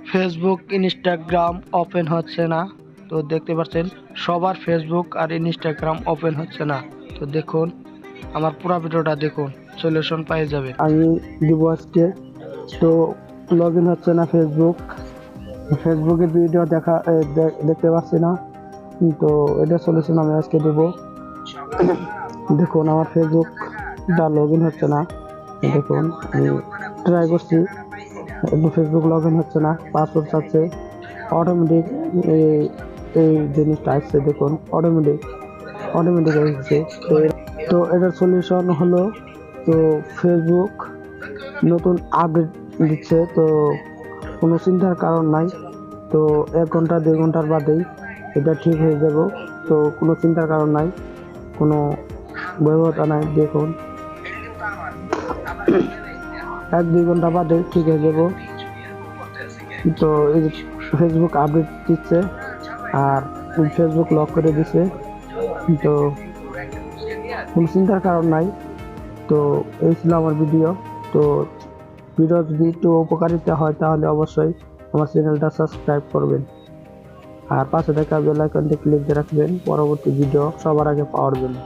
Facebook Instagram open হচ্ছে না। তো দেখতে পাচ্ছেন সবার ফেসবুক আর ইনস্টাগ্রাম ওপেন হচ্ছে না। তো দেখুন আমার পুরো ভিডিওটা দেখুন, সলিউশন পেয়ে যাবেন। আমি দিব আজকে। তো লগ ইন হচ্ছে না ফেসবুকের ভিডিও দেখতে পাচ্ছি না। তো এটা সলিউশন আমি আজকে দেবো। দেখুন আমার ফেসবুকটা লগ ইন হচ্ছে না। দেখুন আমি ট্রাই করছি, ফেসবুক লগ ইন হচ্ছে না, পাসওয়ার্ড চাচ্ছে অটোমেটিক। এই এই জিনিসটা আসছে, দেখুন অটোমেটিক আসছে। তো এটার সলিউশন হলো, তো ফেসবুক নতুন আপডেট দিচ্ছে, তো কোনো চিন্তার কারণ নাই। তো 1 ঘন্টা 2 ঘন্টার বাদেই এটা ঠিক হয়ে যাব। তো কোনো চিন্তার কারণ নাই, কোনো ভয়াবহতা নাই। দেখুন 1-2 ঘন্টা বাদে ঠিক হয়ে যাব। তো এই যে ফেসবুক আপডেট দিচ্ছে আর ফেসবুক লক করে দিছে, তো কোনো চিন্তার কারণ নাই। তো এই ছিল আমার ভিডিও। তো ভিডিও যদি একটু উপকারিতা হয় তাহলে অবশ্যই আমার চ্যানেলটা সাবস্ক্রাইব করবেন আর পাশে থাকা বেল আইকনটি ক্লিক দিয়ে রাখবেন পরবর্তী ভিডিও সবার আগে পাওয়ার জন্য।